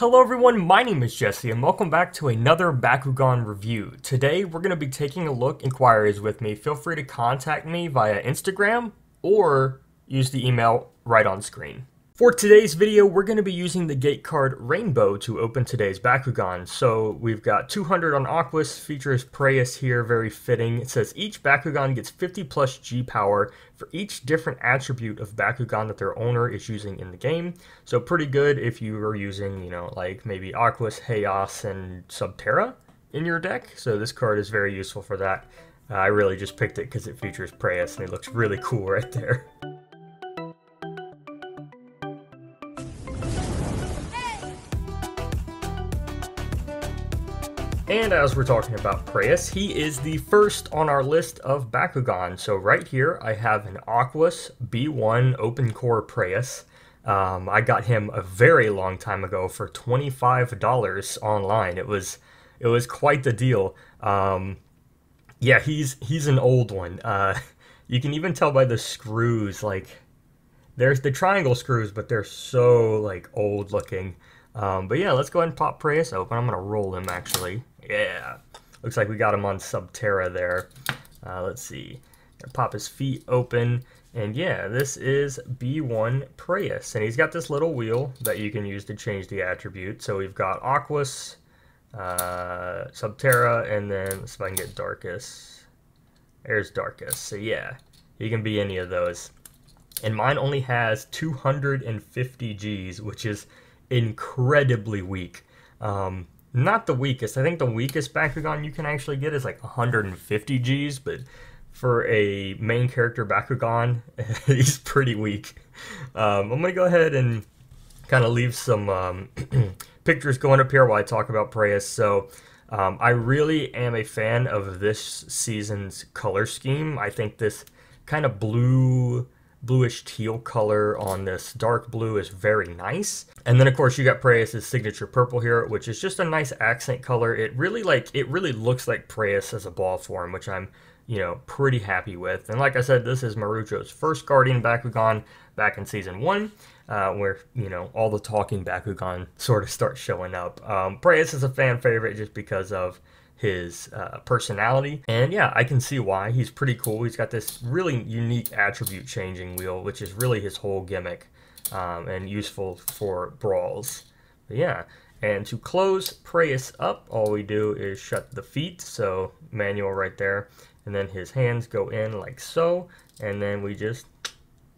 Hello everyone, my name is Jesse and welcome back to another Bakugan review. Today we're going to be taking a look. Inquiries with me. Feel free to contact me via Instagram or use the email right on screen. For today's video, we're going to be using the gate card Rainbow to open today's Bakugan. So we've got 200 on Aquos, features Preyas here, very fitting. It says each Bakugan gets 50 plus G power for each different attribute of Bakugan that their owner is using in the game. So pretty good if you are using, like maybe Aquos, Chaos, and Subterra in your deck. So this card is very useful for that. I really just picked it because it features Preyas and it looks really cool right there. And as we're talking about Preyas, he is the first on our list of Bakugan. So right here, I have an Aquos B1 Open Core Preyas. I got him a very long time ago for $25 online. It was quite the deal. Yeah, he's an old one. You can even tell by the screws, like there's the triangle screws, but they're so like old looking. But yeah, let's go ahead and pop Preyas open. I'm gonna roll him actually. Yeah, looks like we got him on Subterra there. Let's see. Pop his feet open, and yeah, this is B1 Preyas, and he's got this little wheel that you can use to change the attribute. So we've got Aquos, Subterra, and then let's see if I can get Darkest. There's Darkest. So yeah, he can be any of those. And mine only has 250 Gs, which is incredibly weak. Not the weakest. I think the weakest Bakugan you can actually get is like 150 Gs, but for a main character Bakugan, he's pretty weak. I'm going to go ahead and kind of leave some pictures going up here while I talk about Preyas. So I really am a fan of this season's color scheme. I think this kind of bluish teal color on this dark blue is very nice. And then of course you got Preyas' signature purple here, which is just a nice accent color. It really looks like Preyas as a ball form, which I'm pretty happy with. And like I said, this is Marucho's first Guardian Bakugan back in season 1, where all the talking Bakugan sort of start showing up. Preyas is a fan favorite just because of his personality, and yeah, I can see why. He's pretty cool. He's got this really unique attribute changing wheel, which is really his whole gimmick, and useful for brawls. But yeah, and to close Preyas up, all we do is shut the feet, so manual right there, and then his hands go in like so, and then we just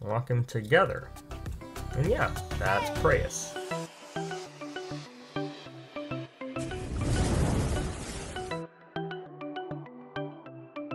lock him together. And yeah, that's Preyas.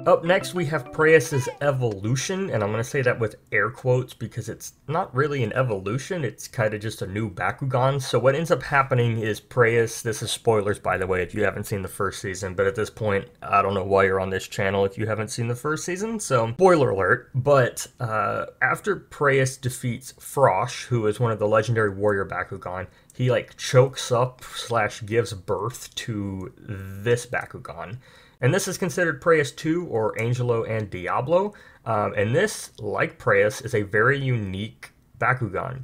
Up next, we have Preyas' evolution, and I'm going to say that with air quotes because it's not really an evolution, it's kind of just a new Bakugan. So what ends up happening is Preyas, this is spoilers by the way if you haven't seen the first season, but at this point, I don't know why you're on this channel if you haven't seen the first season, so spoiler alert. But after Preyas defeats Frosh, who is one of the legendary warrior Bakugan, he like chokes up / gives birth to this Bakugan. And this is considered Preyas II, or Angelo and Diablo. And this, like Preyas, is a very unique Bakugan.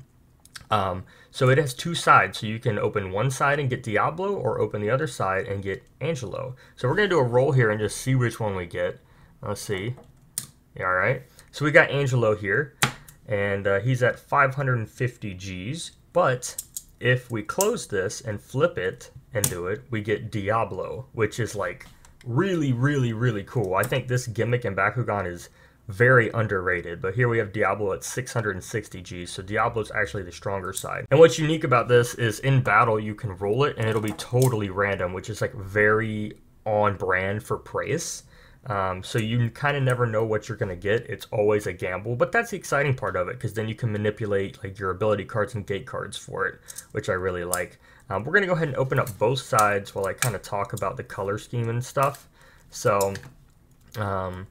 So it has two sides. So you can open one side and get Diablo, or open the other side and get Angelo. So we're going to do a roll here and just see which one we get. Let's see. Yeah, all right. So we got Angelo here, and he's at 550 Gs. But if we close this and flip it and do it, we get Diablo, which is like really cool. I think this gimmick in Bakugan is very underrated, but here we have Diablo at 660 Gs, so Diablo's actually the stronger side. And what's unique about this is in battle you can roll it and it'll be totally random, which is like very on brand for Preyas. So you kind of never know what you're going to get. It's always a gamble, but that's the exciting part of it, because then you can manipulate like your ability cards and gate cards for it, which I really like. We're going to go ahead and open up both sides while I kind of talk about the color scheme and stuff. So I'm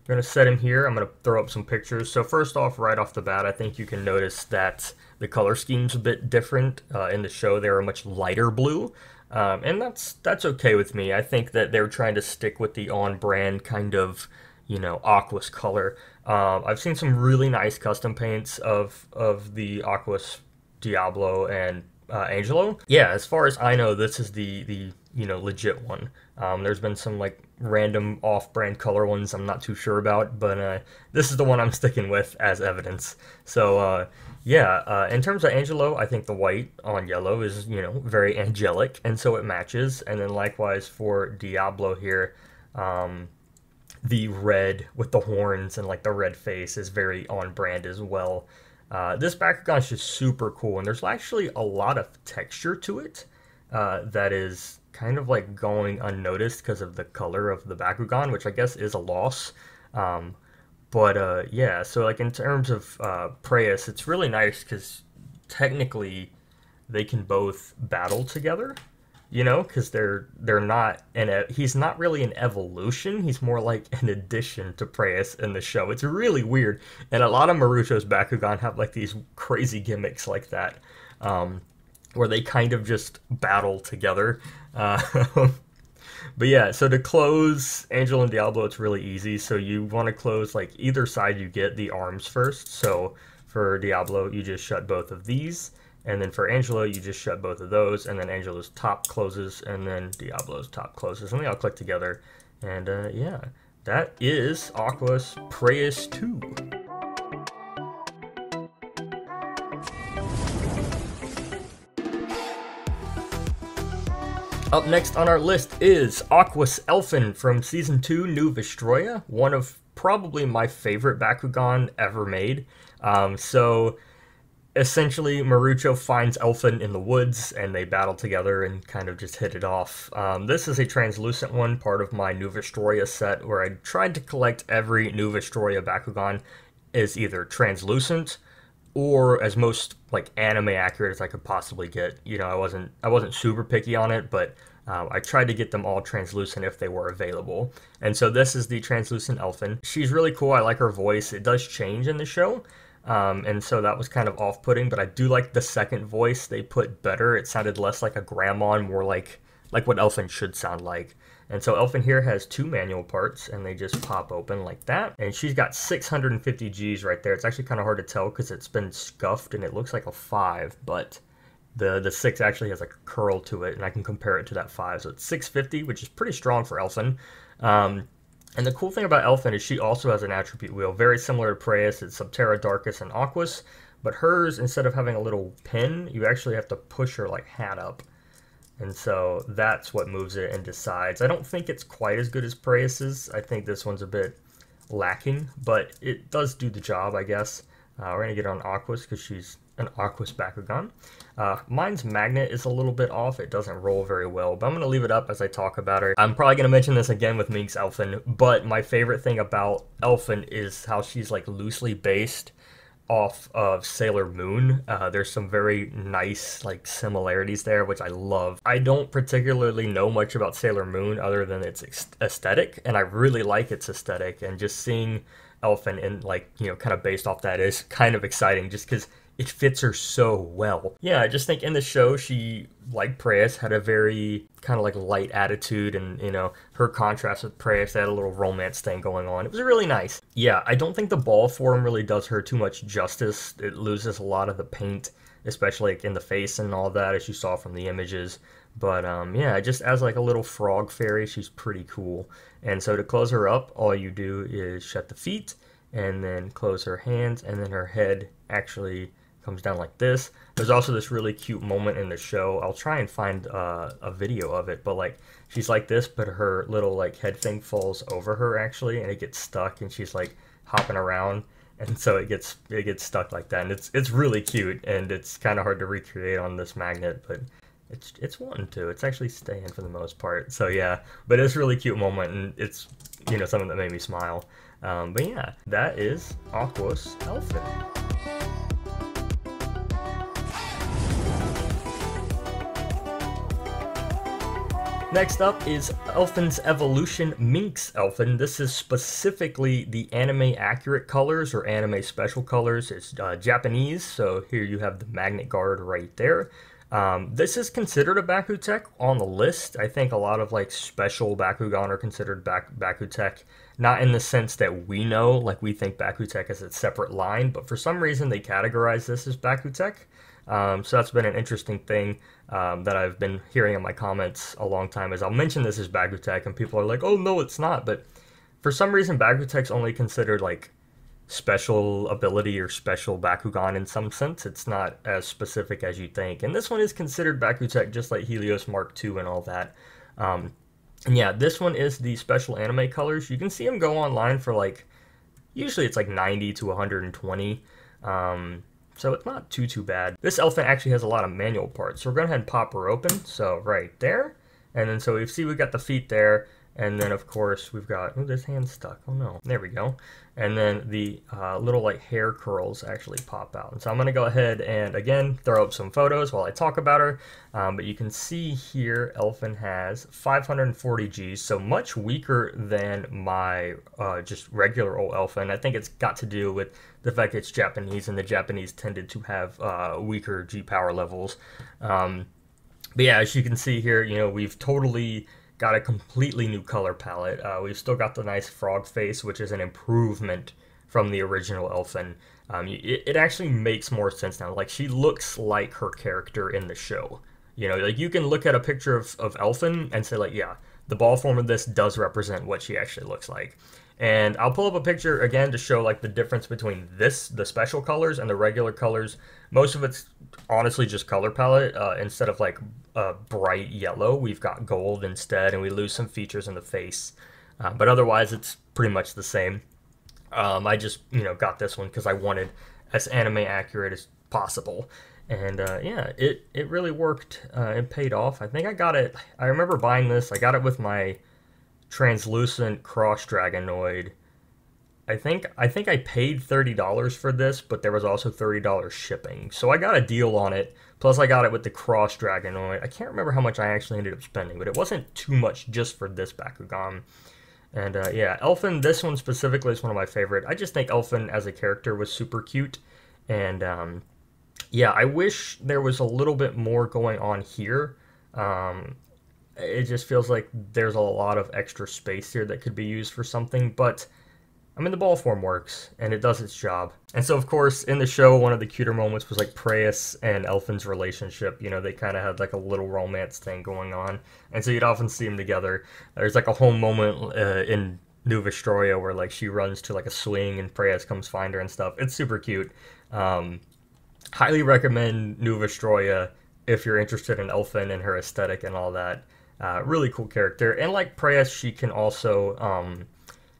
going to set him here. I'm going to throw up some pictures. So first off, right off the bat, I think you can notice that the color scheme's a bit different. In the show, they're a much lighter blue. And that's okay with me. I think that they're trying to stick with the on-brand kind of, Aquos color. I've seen some really nice custom paints of the Aquos Diablo and Angelo. Yeah, as far as I know, this is the legit one. There's been some like random off-brand color ones I'm not too sure about, but this is the one I'm sticking with as evidence. So yeah, in terms of Angelo, I think the white on yellow is very angelic, and so it matches. And then likewise for Diablo here, the red with the horns and like the red face is very on brand as well. This Bakugan is just super cool, and there's actually a lot of texture to it that is kind of like going unnoticed because of the color of the Bakugan, which I guess is a loss. But yeah, so like in terms of Preyas, it's really nice because technically they can both battle together, because they're not he's not really an evolution. He's more like an addition to Preyas in the show. It's really weird, and a lot of Marucho's Bakugan have like these crazy gimmicks like that, where they kind of just battle together. But yeah, so to close Angel and Diablo, it's really easy. So you want to close like either side you get the arms first. So for Diablo, you just shut both of these. And then for Angelo, you just shut both of those. And then Angelo's top closes, and then Diablo's top closes. And they all click together. And yeah, that is Aquos Preyas II. Up next on our list is Minx Elfin from Season 2, New Vestroia, one of probably my favorite Bakugan ever made. So essentially, Marucho finds Elfin in the woods, and they battle together and kind of just hit it off. This is a translucent one, part of my New Vestroia set, where I tried to collect every New Vestroia Bakugan as either translucent or as most like anime accurate as I could possibly get. I wasn't super picky on it, but I tried to get them all translucent if they were available. And so this is the translucent Elfin. She's really cool. I like her voice. It does change in the show. And so that was kind of off-putting, but I do like the second voice they put better. It sounded less like a grandma and more like what Elfin should sound like. And so Elfin here has two manual parts, and they just pop open like that. And she's got 650 Gs right there. It's actually kind of hard to tell because it's been scuffed and it looks like a 5, but the 6 actually has like a curl to it, and I can compare it to that 5. So it's 650, which is pretty strong for Elfin. And the cool thing about Elfin is she also has an attribute wheel, very similar to Preyas. It's Subterra, Darkus, and Aquos, but hers, instead of having a little pin, you actually have to push her like hat up. And so that's what moves it and decides. I don't think it's quite as good as Preyas's. I think this one's a bit lacking, but it does do the job, I guess. We're going to get on Aquos because she's an Aquos Bakugan. Mine's magnet is a little bit off. It doesn't roll very well, but I'm going to leave it up as I talk about her. I'm probably going to mention this again with Minx Elfin, but my favorite thing about Elfin is how she's like loosely based off of Sailor Moon. There's some very nice like similarities there, which I love. I don't particularly know much about Sailor Moon other than its aesthetic, and I really like its aesthetic, and just seeing Elfin in like, kind of based off that is kind of exciting just because it fits her so well. Yeah, I just think in the show she, like Preyas, had a very kind of like light attitude, and her contrast with Preyas, they had a little romance thing going on. It was really nice. Yeah, I don't think the ball form really does her too much justice. It loses a lot of the paint, especially like in the face and all that, as you saw from the images. But yeah, just as like a little frog fairy, she's pretty cool. And so to close her up, all you do is shut the feet and then close her hands, and then her head actually comes down like this. There's also this really cute moment in the show. I'll try and find a video of it, but like she's like this, but her little like head thing falls over her actually, and it gets stuck, and she's like hopping around, and so it gets stuck like that, and it's really cute, and it's kind of hard to recreate on this magnet, but it's wanting to. It's actually staying for the most part. So yeah, but it's a really cute moment, and it's something that made me smile. But yeah, that is Aquos Elfin. Next up is Elfin's evolution, Minx Elfin. This is specifically the anime accurate colors or anime special colors. It's Japanese, so here you have the magnet guard right there. This is considered a Bakutech on the list. I think a lot of like special Bakugan are considered Bakutech, not in the sense that we know, like we think Bakutech is a separate line, but for some reason they categorize this as Bakutech. So that's been an interesting thing that I've been hearing in my comments a long time, is I'll mention this as Bagutech and people are like, oh no, it's not. But for some reason, Bagutech's only considered like special ability or special Bakugan in some sense. It's not as specific as you think. And this one is considered Bakutech just like Helios Mark II and all that. And yeah, this one is the special anime colors. You can see them go online for like, usually it's like 90 to 120. So it's not too bad. This Elfin actually has a lot of manual parts. So we're going to go ahead and pop her open. So right there. And then so we see we got the feet there. And then of course we've got, oh, this hand's stuck. Oh no, there we go. And then the little like hair curls actually pop out. And so I'm going to go ahead and again throw up some photos while I talk about her. But you can see here Elfin has 540 Gs, so much weaker than my just regular old Elfin. I think it's got to do with the fact it's Japanese, and the Japanese tended to have weaker G power levels. But yeah, as you can see here, you know, we've totally got a completely new color palette. We've still got the nice frog face, which is an improvement from the original Elfin. It actually makes more sense now. Like, she looks like her character in the show. You know, like, you can look at a picture of Elfin and say, like, yeah, the ball form of this does represent what she actually looks like. And I'll pull up a picture again to show like the difference between this, the special colors, and the regular colors. Most of it's honestly just color palette. Instead of like bright yellow, we've got gold instead, and we lose some features in the face. But otherwise, it's pretty much the same. I just, you know, got this one because I wanted as anime accurate as possible. And yeah, it really worked. It paid off. I think I got it. I remember buying this. I got it with my translucent cross dragonoid. I think I paid $30 for this, but there was also $30 shipping. So I got a deal on it. Plus I got it with the cross dragonoid. I can't remember how much I actually ended up spending, but it wasn't too much just for this Bakugan. And yeah, Elfin, this one specifically is one of my favorite. I just think Elfin as a character was super cute. And yeah, I wish there was a little bit more going on here. It just feels like there's a lot of extra space here that could be used for something, but I mean, the ball form works, and it does its job. And so, of course, in the show, one of the cuter moments was like Preyas and Elfin's relationship. You know, they kind of had like a little romance thing going on, and so you'd often see them together. There's like a whole moment in New Vestroia where like she runs to like a swing and Preyas comes find her and stuff. It's super cute. Highly recommend New Vestroia if you're interested in Elfin and her aesthetic and all that. Really cool character. And like Preyas, she can also,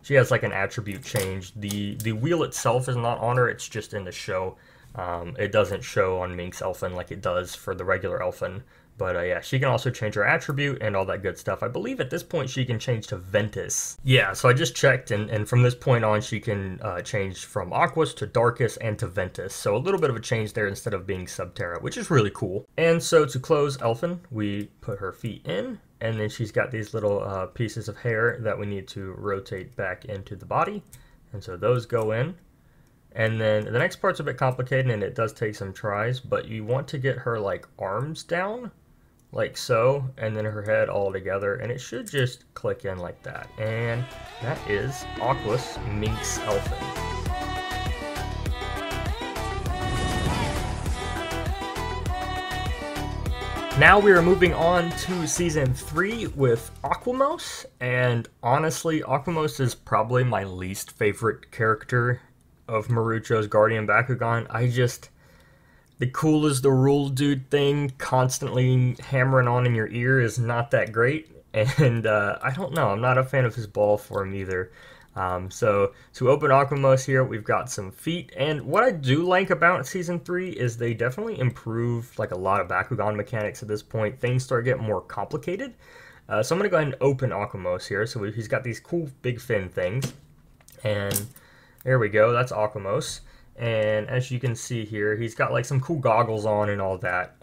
she has like an attribute change. The wheel itself is not on her, it's just in the show. It doesn't show on Minx Elfin like it does for the regular Elfin. But yeah, she can also change her attribute and all that good stuff. I believe at this point she can change to Ventus. Yeah, so I just checked, and from this point on she can change from Aquos to Darkus and to Ventus. So a little bit of a change there instead of being Subterra, which is really cool. And so to close Elfin, we put her feet in, and then she's got these little pieces of hair that we need to rotate back into the body. And so those go in. And then the next part's a bit complicated, and it does take some tries, but you want to get her like arms down, like so, and then her head all together, and it should just click in like that. And that is Aquos Minx Elfin. Now we are moving on to Season 3 with Akwimos, and honestly, Akwimos is probably my least favorite character of Marucho's Guardian Bakugan. The cool is the rule dude thing constantly hammering on in your ear is not that great, and I don't know, I'm not a fan of his ball form either. So to open Akwimos here, we've got some feet, and what I do like about Season 3 is they definitely improve like a lot of Bakugan mechanics at this point. Things start getting more complicated. So I'm going to go ahead and open Akwimos here. So he's got these cool big fin things, and there we go, that's Akwimos. And as you can see here, he's got like some cool goggles on and all that.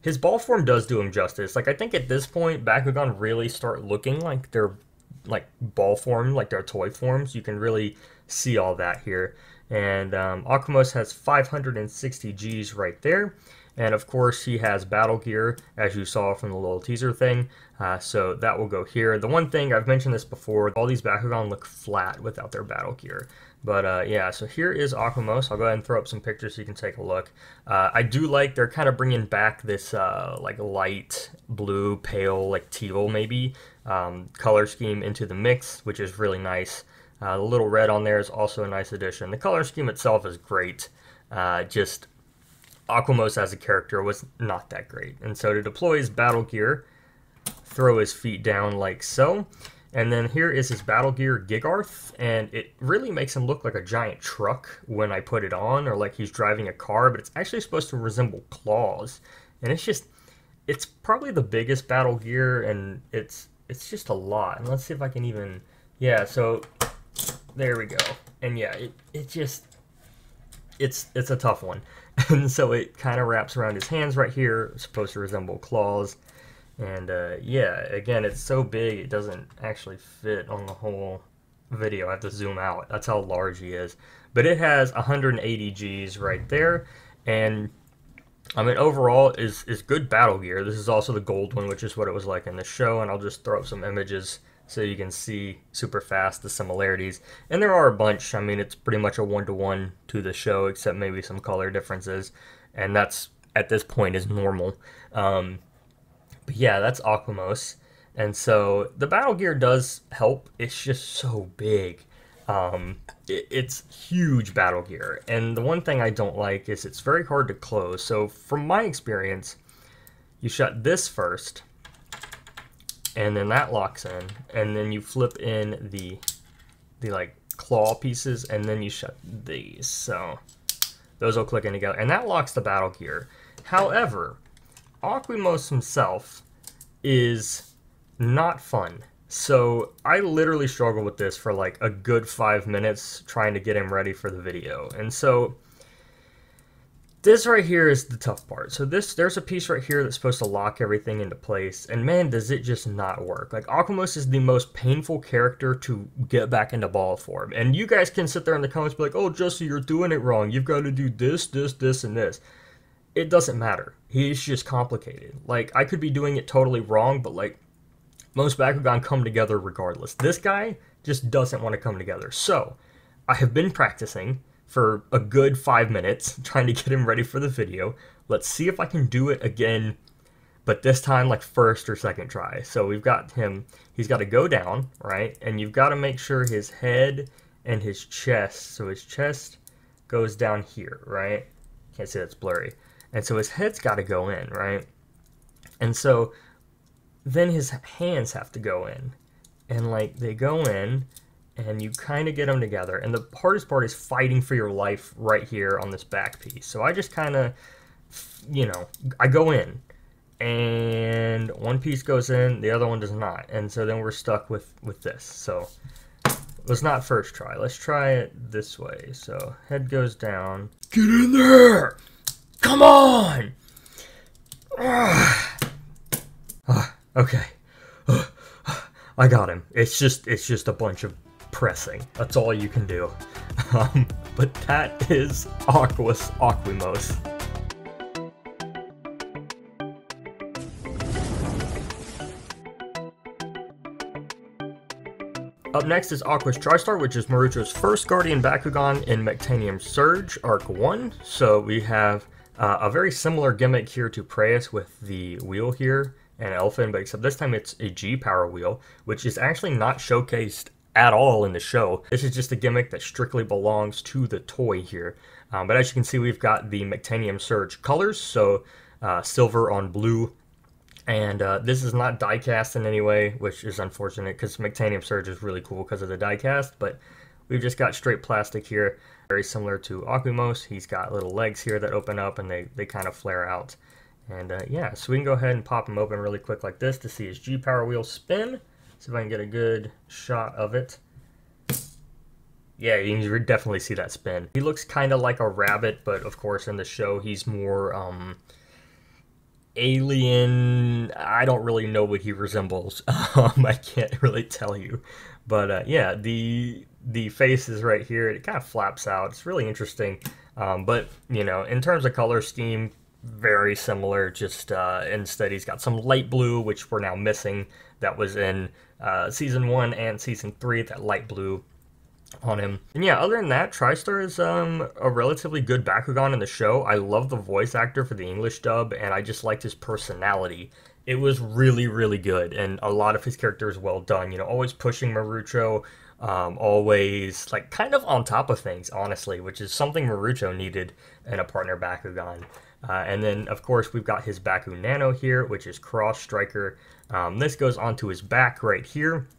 His ball form does do him justice. Like, I think at this point, Bakugan really start looking like they're like ball form, like their toy forms. You can really see all that here. And Akwimos has 560 Gs right there. And of course, he has battle gear, as you saw from the little teaser thing. So that will go here. The one thing, I've mentioned this before, all these Bakugan look flat without their battle gear. But yeah, so here is Akwimos. I'll go ahead and throw up some pictures so you can take a look. I do like, they're kind of bringing back this like light blue, pale, like teal maybe, color scheme into the mix, which is really nice. The little red on there is also a nice addition. The color scheme itself is great. Just Akwimos as a character was not that great. And so to deploy his battle gear, throw his feet down like so. And then here is his battle gear Gigarth, and it really makes him look like a giant truck when I put it on, or like he's driving a car, but it's actually supposed to resemble claws. And it's probably the biggest battle gear, and it's just a lot. And let's see if I can even, yeah, so there we go. And yeah, it's a tough one. And so it kind of wraps around his hands right here, supposed to resemble claws. And yeah, again, it's so big it doesn't actually fit on the whole video. I have to zoom out. That's how large he is. But it has 180 Gs right there. And I mean, overall is good battle gear. This is also the gold one, which is what it was like in the show. And I'll just throw up some images so you can see super fast the similarities. And there are a bunch. I mean, it's pretty much a one-to-one to the show, except maybe some color differences. And that's, at this point, is normal. But yeah, that's Akwimos. And so the battle gear does help. It's just so big. It's huge battle gear. And the one thing I don't like is it's very hard to close. So from my experience, you shut this first, and then that locks in. And then you flip in the like claw pieces, and then you shut these. So those will click in together. And that locks the battle gear. However, Akwimos himself is not fun. So I literally struggled with this for like a good 5 minutes trying to get him ready for the video. And so this right here is the tough part. So there's a piece right here that's supposed to lock everything into place, and man, does it just not work. Like, Akwimos is the most painful character to get back into ball form. And you guys can sit there in the comments and be like, oh, Jesse, you're doing it wrong. You've got to do this, this, this, and this. It doesn't matter. He's just complicated. Like, I could be doing it totally wrong, but like, most Bakugan come together regardless. This guy just doesn't want to come together. So, I have been practicing for a good 5 minutes, trying to get him ready for the video. Let's see if I can do it again, but this time like first or second try. So we've got him, he's got to go down, right? And you've got to make sure his head and his chest, so his chest goes down here, right? Can't see, that's blurry. And so his head's got to go in, right? And so then his hands have to go in. And like, they go in, and you kind of get them together. And the hardest part is fighting for your life right here on this back piece. So I just kind of, you know, I go in, and one piece goes in, the other one does not. And so then we're stuck with this. So it was not first try. Let's try it this way. So head goes down. Get in there! Come on! Okay. I got him. It's just a bunch of pressing. That's all you can do. But that is Akwimos. Up next is Aquos Tristar, which is Marucho's first Guardian Bakugan in Mectanium Surge, Arc 1. So we have a very similar gimmick here to Preyas with the wheel here and Elfin, but except this time it's a G-Power wheel, which is actually not showcased at all in the show. This is just a gimmick that strictly belongs to the toy here. But as you can see, we've got the Mectanium Surge colors, so silver on blue. And this is not die-cast in any way, which is unfortunate because Mectanium Surge is really cool because of the die-cast, but we've just got straight plastic here, very similar to Akwimos. He's got little legs here that open up and they kind of flare out. And yeah, so we can go ahead and pop him open really quick like this to see his G-Power wheel spin. See if I can get a good shot of it. Yeah, you can definitely see that spin. He looks kind of like a rabbit, but of course in the show he's more alien. I don't really know what he resembles. I can't really tell you. But yeah, the face is right here. It kind of flaps out. It's really interesting. But, you know, in terms of color scheme, very similar, just instead he's got some light blue, which we're now missing. That was in Season 1 and Season 3, that light blue on him. And yeah, other than that, Tristar is a relatively good Bakugan in the show. I love the voice actor for the English dub, and I just liked his personality. It was really, really good, and a lot of his character is well done. You know, always pushing Marucho, always like kind of on top of things, honestly, which is something Marucho needed in a partner Bakugan. And then, of course, we've got his Baku Nano here, which is Cross Striker. This goes onto his back right here,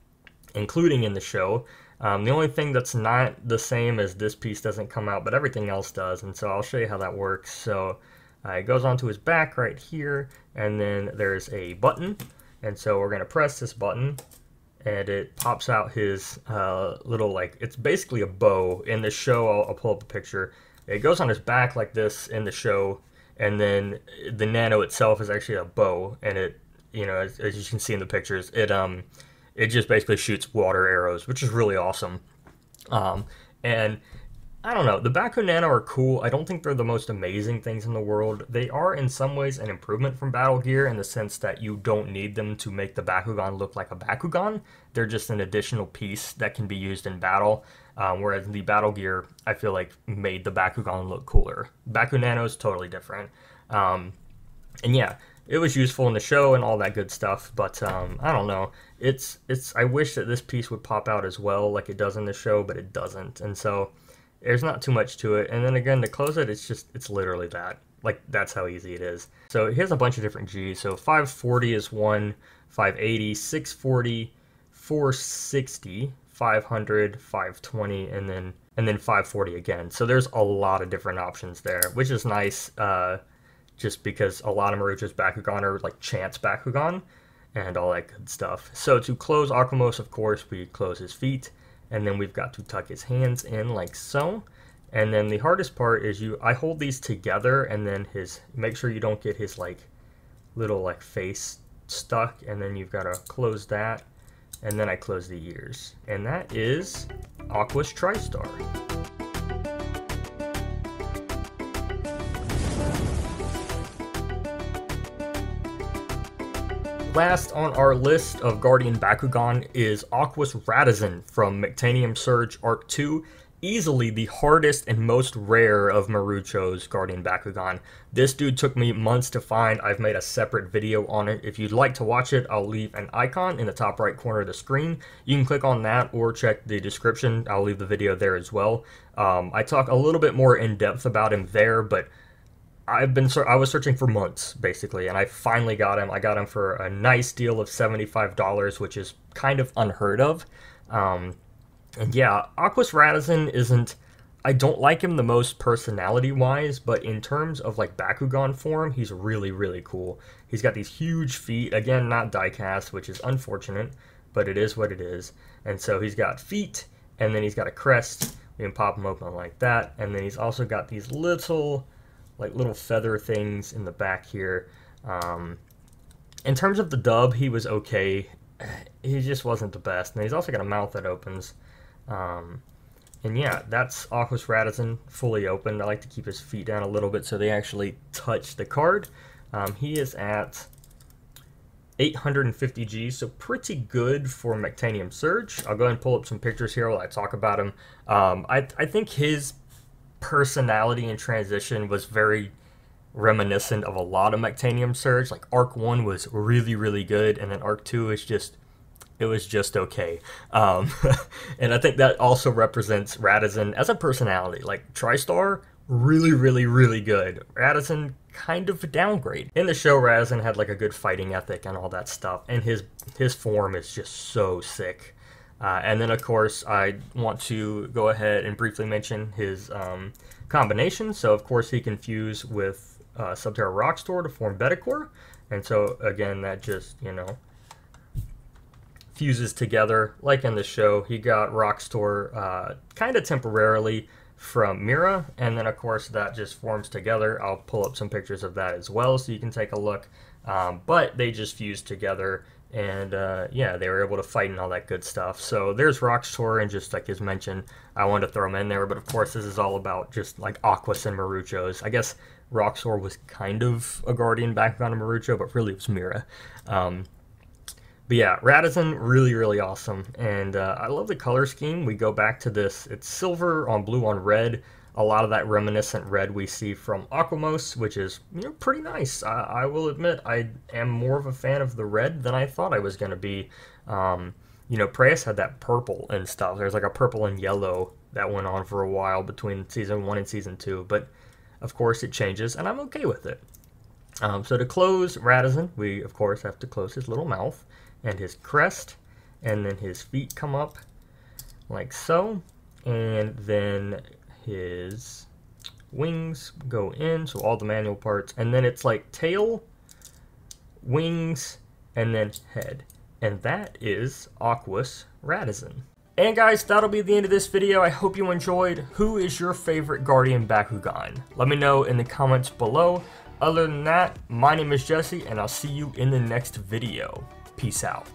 including in the show. The only thing that's not the same is this piece doesn't come out, but everything else does, and so I'll show you how that works. So it goes onto his back right here, and then there's a button, and so we're going to press this button, and it pops out his little, like, it's basically a bow. In the show, I'll pull up a picture. It goes on his back like this in the show, and then the Nano itself is actually a bow, and it, you know, as you can see in the pictures, it just basically shoots water arrows, which is really awesome. And I don't know, the Baku Nano are cool. I don't think they're the most amazing things in the world. They are in some ways an improvement from Battle Gear in the sense that you don't need them to make the Bakugan look like a Bakugan. They're just an additional piece that can be used in battle. Whereas the Battle Gear, I feel like, made the Bakugan look cooler. Baku Nano is totally different. And yeah, it was useful in the show and all that good stuff, but I don't know. I wish that this piece would pop out as well like it does in the show, but it doesn't. And so there's not too much to it. And then again, to close it, it's literally that. Like, that's how easy it is. So he has a bunch of different Gs. So 540 is one, 580, 640, 460, 500, 520, and then 540 again. So there's a lot of different options there, which is nice, just because a lot of Marucho's Bakugan are like chance Bakugan and all that good stuff. So to close Akwimos, of course, we close his feet, and then we've got to tuck his hands in like so. And then the hardest part is I hold these together, and then make sure you don't get his like little like face stuck, and then you've got to close that, and then I close the ears. And that is Aquos Tristar. Last on our list of Guardian Bakugan is Aquos Radizen from Mectanium Surge Arc 2. Easily the hardest and most rare of Marucho's Guardian Bakugan. This dude took me months to find. I've made a separate video on it. If you'd like to watch it, I'll leave an icon in the top right corner of the screen. You can click on that or check the description. I'll leave the video there as well. I talk a little bit more in depth about him there, but I was searching for months, basically, and I finally got him. I got him for a nice deal of $75, which is kind of unheard of. And yeah, Aquos Radizen isn't... I don't like him the most personality-wise, but in terms of, like, Bakugan form, he's really, really cool. He's got these huge feet, again, not die-cast, which is unfortunate, but it is what it is. And so he's got feet, and then he's got a crest. We can pop him open like that, and then he's also got these little feather things in the back here. In terms of the dub, he was okay. He just wasn't the best. And he's also got a mouth that opens. And yeah, that's Aquos Radizen fully opened. I like to keep his feet down a little bit so they actually touch the card. He is at 850 G, so pretty good for Mectanium Surge. I'll go ahead and pull up some pictures here while I talk about him. I think his personality and transition was very reminiscent of a lot of Mectanium Surge. Like, Arc 1 was really, really good, and then Arc 2 is just... it was just okay. And I think that also represents Radizen as a personality. Like, Tristar, really, really, really good. Radizen, kind of a downgrade. In the show, Radizen had like a good fighting ethic and all that stuff, and his form is just so sick. And then, of course, I want to go ahead and briefly mention his combination. So, of course, he can fuse with Subterra Rockstor to form Betacore. And so, again, that just, you know, fuses together like in the show. He got Rockstor kind of temporarily from Mira, and then of course that just forms together. I'll pull up some pictures of that as well so you can take a look, but they just fused together, and yeah, they were able to fight and all that good stuff. So there's Rockstor, and just like as mentioned, I wanted to throw him in there, but of course this is all about just like Aquos and Maruchos. I guess Roxor was kind of a Guardian Bakugan of Marucho, but really it was Mira. But yeah, Radizen, really, really awesome. And I love the color scheme. We go back to this. It's silver on blue on red. A lot of that reminiscent red we see from Akwimos, which is, you know, pretty nice. I will admit I am more of a fan of the red than I thought I was going to be. You know, Preyas had that purple and stuff. There's like a purple and yellow that went on for a while between Season 1 and Season 2. But, of course, it changes, and I'm okay with it. So to close Radizen, we, of course, have to close his little mouth and his crest, and then his feet come up like so, and then his wings go in, so all the manual parts, and then it's like tail, wings, and then head. And that is Aquos Radizen. And guys, that'll be the end of this video. I hope you enjoyed. Who is your favorite Guardian Bakugan? Let me know in the comments below. Other than that, my name is Jesse, and I'll see you in the next video. Peace out.